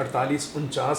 48-49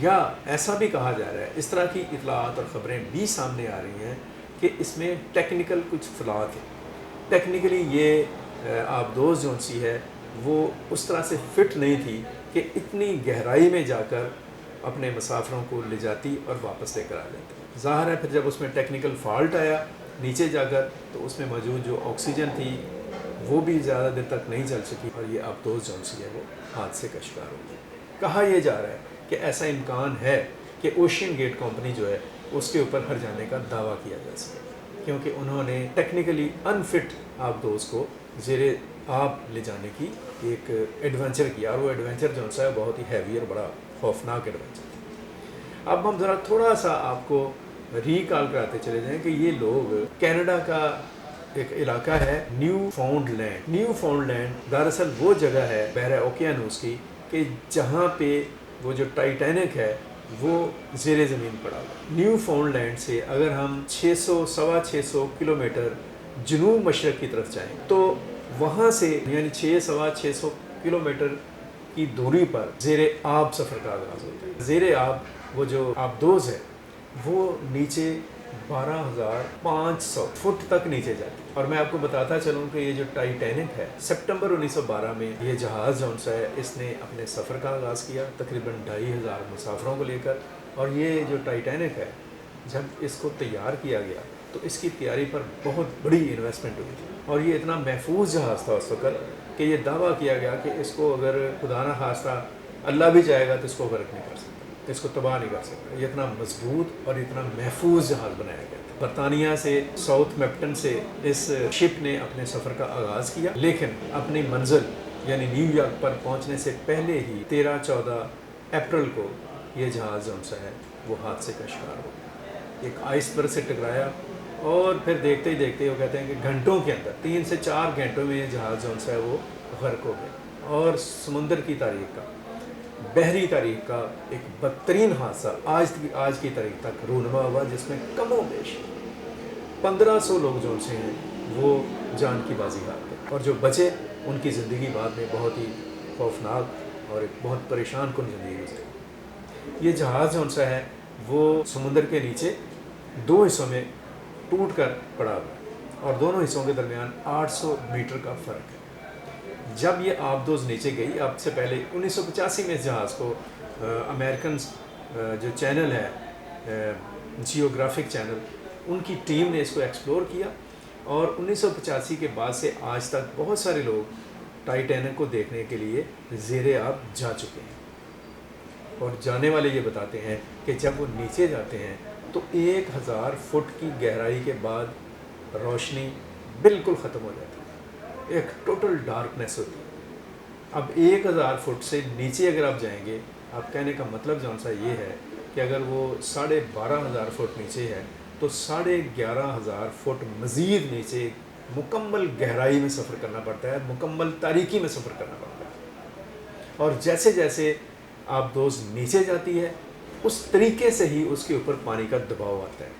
یا ایسا بھی کہا جا رہا ہے، اس طرح کی اطلاعات اور خبریں بھی سامنے آ رہی ہیں کہ اس میں ٹیکنیکل کچھ فلاٹ ہے، ٹیکنیکلی یہ آبدوز جو سی ہے وہ اس طرح سے فٹ نہیں تھی کہ اتنی گہرائی میں جا کر اپنے مسافروں کو لے جاتی اور واپس لے کر آ جاتی۔ ظاہر ہے پھر جب اس میں ٹیکنیکل فالٹ آیا نیچے جا کر تو اس میں موجود جو آکسیجن تھی وہ بھی زیادہ دیر تک نہیں چل سکی اور یہ آبدوز جو سی ہے وہ حادثے کا شکار ہو گئی۔ کہا یہ جا رہا ہے کہ ایسا امکان ہے کہ اوشین گیٹ کمپنی جو ہے اس کے اوپر ہر جانے کا دعویٰ کیا جا سکے، کیونکہ انہوں نے ٹیکنیکلی انفٹ آبدوز کو زیر آب لے جانے کی ایک ایڈونچر کیا، اور وہ ایڈونچر جو ہے بہت ہی ہیوی اور بڑا خوفناک ایڈونچر تھا۔ اب ہم ذرا تھوڑا سا آپ کو ریکال کراتے چلے جائیں کہ یہ لوگ کینیڈا کا ایک علاقہ ہے Newfoundland. Newfoundland دراصل وہ جگہ ہے بحر اوقیانوس کی کہ جہاں پہ وہ جو ٹائٹینک ہے وہ زیر زمین پڑا ہوا۔ نیو فاؤنڈ لینڈ سے اگر ہم 600 کلومیٹر جنوب مشرق کی طرف جائیں تو وہاں سے یعنی 600 کلومیٹر کی دوری پر زیر آب سفر کا آغاز ہوتا ہے۔ زیر آب وہ جو آبدوز ہے وہ نیچے 12,500 فٹ تک نیچے جاتی ہے۔ اور میں آپ کو بتاتا چلوں کہ یہ جو ٹائٹینک ہے سپٹمبر 1912 میں یہ جہاز جو ہے اس نے اپنے سفر کا آغاز کیا تقریباً 2,500 مسافروں کو لے کر، اور یہ جو ٹائٹینک ہے جب اس کو تیار کیا گیا تو اس کی تیاری پر بہت بڑی انویسٹمنٹ ہوئی تھی، اور یہ اتنا محفوظ جہاز تھا اس وقت کہ یہ دعویٰ کیا گیا کہ اس کو اگر خدا نہ خواستہ اللہ بھی چاہے گا تو اس کو غرق نہیں کر سکتا، اس کو تباہ نہیں کر سکتا۔ یہ اتنا مضبوط اور اتنا محفوظ جہاز بنایا گیا تھا۔ برطانیہ سے ساؤتھ میپٹن سے اس شپ نے اپنے سفر کا آغاز کیا، لیکن اپنی منزل یعنی نیو یارک پر پہنچنے سے پہلے ہی 13-14 اپریل کو یہ جہاز جو ہے وہ حادثے کا شکار ہو گیا۔ ایک آئس برگ سے ٹکرایا اور پھر دیکھتے ہی دیکھتے وہ کہتے ہیں کہ گھنٹوں کے اندر 3 سے 4 گھنٹوں میں یہ جہاز جو ہے وہ غرق ہو گیا، اور سمندر کی تاریخ کا بحری تاریخ کا ایک بدترین حادثہ آج کی تاریخ تک رونما ہوا، جس میں کم و بیش 1500 لوگ جو سے ہیں وہ جان کی بازی ہار گئے، اور جو بچے ان کی زندگی بعد میں بہت ہی خوفناک اور ایک بہت پریشان کن زندگی گزری۔ یہ جہاز جو سا ہے وہ سمندر کے نیچے 2 حصوں میں ٹوٹ کر پڑا ہوا ہے، اور دونوں حصوں کے درمیان 800 میٹر کا فرق ہے۔ جب یہ آبدوز نیچے گئی، اب سے پہلے 1985 میں اس جہاز کو امریکن جو چینل ہے جیوگرافک چینل، ان کی ٹیم نے اس کو ایکسپلور کیا، اور 1985 کے بعد سے آج تک بہت سارے لوگ ٹائٹینک کو دیکھنے کے لیے زیر آب جا چکے ہیں، اور جانے والے یہ بتاتے ہیں کہ جب وہ نیچے جاتے ہیں تو 1000 فٹ کی گہرائی کے بعد روشنی بالکل ختم ہو جاتی ہے، ایک ٹوٹل ڈارکنیس ہوتی ہے۔ اب 1000 فٹ سے نیچے اگر آپ جائیں گے، آپ کہنے کا مطلب جو سا یہ ہے کہ اگر وہ 12,500 فٹ نیچے ہے تو 11,500 فٹ مزید نیچے مکمل گہرائی میں سفر کرنا پڑتا ہے، مکمل تاریکی میں سفر کرنا پڑتا ہے، اور جیسے جیسے آبدوز نیچے جاتی ہے اس طریقے سے ہی اس کے اوپر پانی کا دباؤ آتا ہے۔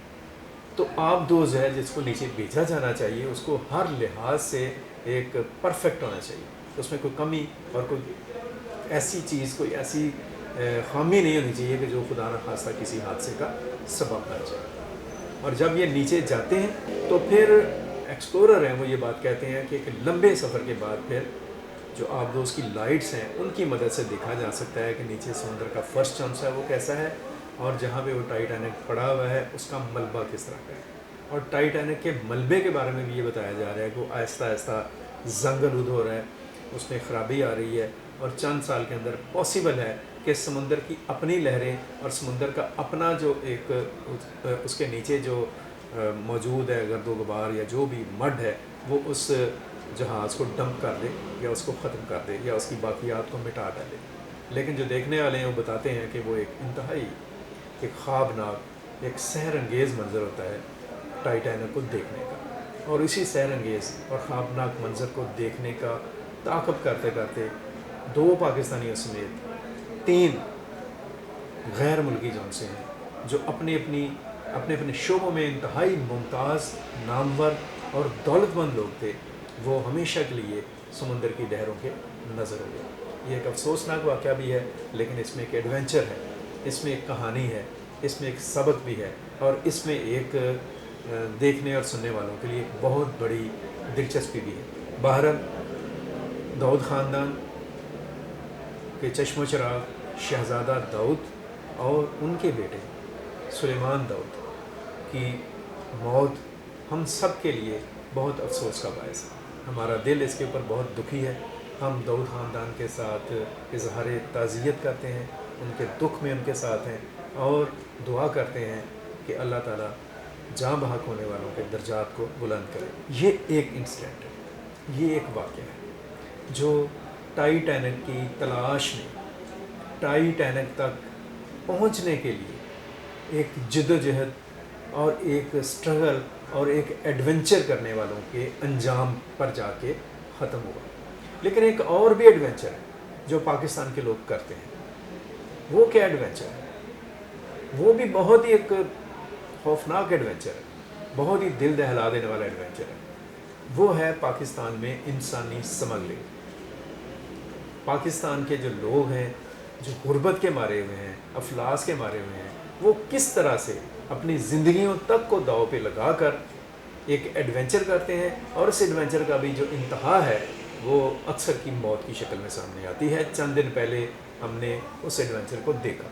تو آبدوز ہے جس کو نیچے بھیجا جانا چاہیے اس کو ہر لحاظ سے ایک پرفیکٹ ہونا چاہیے، اس میں کوئی کمی اور کوئی ایسی چیز، کوئی ایسی خامی نہیں ہونی چاہیے کہ جو خدا نہ خواستہ کسی حادثے کا سبب بن جائے۔ اور جب یہ نیچے جاتے ہیں تو پھر ایکسپلورر ہیں وہ یہ بات کہتے ہیں کہ ایک لمبے سفر کے بعد پھر جو آبدوز کی لائٹس ہیں ان کی مدد سے دیکھا جا سکتا ہے کہ نیچے سمندر کا فرش جو ہے وہ کیسا ہے، اور جہاں پہ وہ ٹائٹینک پڑا ہوا ہے اس کا ملبہ کس طرح کا ہے۔ اور ٹائٹینک کے ملبے کے بارے میں بھی یہ بتایا جا رہا ہے کہ وہ آہستہ آہستہ زنگ آلود ہو رہا ہے، اس میں خرابی آ رہی ہے، اور چند سال کے اندر پاسبل ہے کہ سمندر کی اپنی لہریں اور سمندر کا اپنا جو ایک اس کے نیچے جو موجود ہے گرد و غبار یا جو بھی مڈ ہے وہ اس جہاز کو ڈمپ کر دے یا اس کو ختم کر دے یا اس کی باقیات کو مٹا ڈالے۔ لیکن جو دیکھنے والے ہیں وہ بتاتے ہیں کہ وہ ایک انتہائی ایک خوابناک، ایک سحر انگیز منظر ہوتا ہے ٹائٹینک کو دیکھنے کا، اور اسی سحر انگیز اور خوابناک منظر کو دیکھنے کا تعاقب کرتے کرتے 2 پاکستانیوں سمیت 3 غیر ملکی جون سے ہیں جو اپنے اپنے شعبوں میں انتہائی ممتاز، نامور اور دولت مند لوگ تھے، وہ ہمیشہ کے لیے سمندر کی لہروں کے نظر ہو گئے۔ یہ ایک افسوسناک واقعہ بھی ہے، لیکن اس میں ایک ایڈونچر ہے اس میں ایک کہانی ہے، اس میں ایک سبق بھی ہے، اور اس میں ایک دیکھنے اور سننے والوں کے لیے بہت بڑی دلچسپی بھی ہے۔ بہرحال داؤد خاندان کے چشم و چراغ شہزادہ داؤد اور ان کے بیٹے سلیمان داؤد کی موت ہم سب کے لیے بہت افسوس کا باعث ہے۔ ہمارا دل اس کے اوپر بہت دکھی ہے۔ ہم داؤد خاندان کے ساتھ اظہار تعزیت کرتے ہیں، ان کے دکھ میں ان کے ساتھ ہیں، اور دعا کرتے ہیں کہ اللہ تعالیٰ جاں بحق ہونے والوں کے درجات کو بلند کرے۔ یہ ایک انسیڈنٹ ہے، یہ ایک واقعہ ہے جو ٹائٹینک کی تلاش میں ٹائٹینک تک پہنچنے کے لیے ایک جدوجہد اور ایک سٹرگل اور ایک ایڈونچر کرنے والوں کے انجام پر جا کے ختم ہوا۔ لیکن ایک اور بھی ایڈونچر ہے جو پاکستان کے لوگ کرتے ہیں۔ وہ کیا ایڈونچر ہے؟ وہ بھی بہت ہی ایک خوفناک ایڈونچر ہے، بہت ہی دل دہلا دینے والا ایڈونچر ہے۔ وہ ہے پاکستان میں انسانی سمگلنگ۔ پاکستان کے جو لوگ ہیں، جو غربت کے مارے ہوئے ہیں، افلاس کے مارے ہوئے ہیں، وہ کس طرح سے اپنی زندگیوں تک کو داؤ پہ لگا کر ایک ایڈونچر کرتے ہیں، اور اس ایڈونچر کا بھی جو انتہا ہے وہ اکثر کی موت کی شکل میں سامنے آتی ہے۔ چند دن پہلے ہم نے اس ایڈونچر کو دیکھا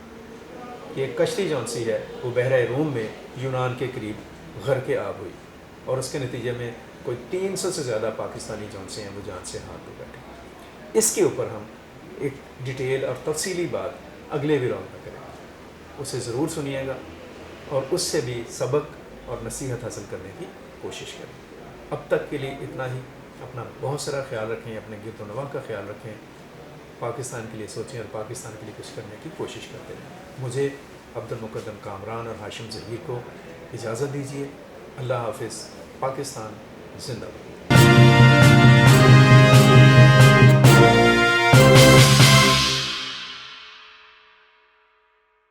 کہ ایک کشتی جون سی ہے وہ بحیرہ روم میں یونان کے قریب غرق آب ہوئی، اور اس کے نتیجے میں کوئی 300 سے زیادہ پاکستانی جون سے ہیں وہ جان سے ہاتھ دھو بیٹھے۔ اس کے اوپر ہم ایک ڈیٹیل اور تفصیلی بات اگلے ویراؤنڈ میں کریں گے، اسے ضرور سنیے گا اور اس سے بھی سبق اور نصیحت حاصل کرنے کی کوشش کریں۔ اب تک کے لیے اتنا ہی۔ اپنا بہت سارا خیال رکھیں، اپنے گرد و نواح کا خیال رکھیں، پاکستان کے لیے سوچیں اور پاکستان کے لیے کچھ کرنے کی کوشش کرتے رہیں۔ مجھے عبد المقدم کامران اور ہاشم ظہیر کو اجازت دیجیے۔ اللہ حافظ۔ پاکستان زندہ باد۔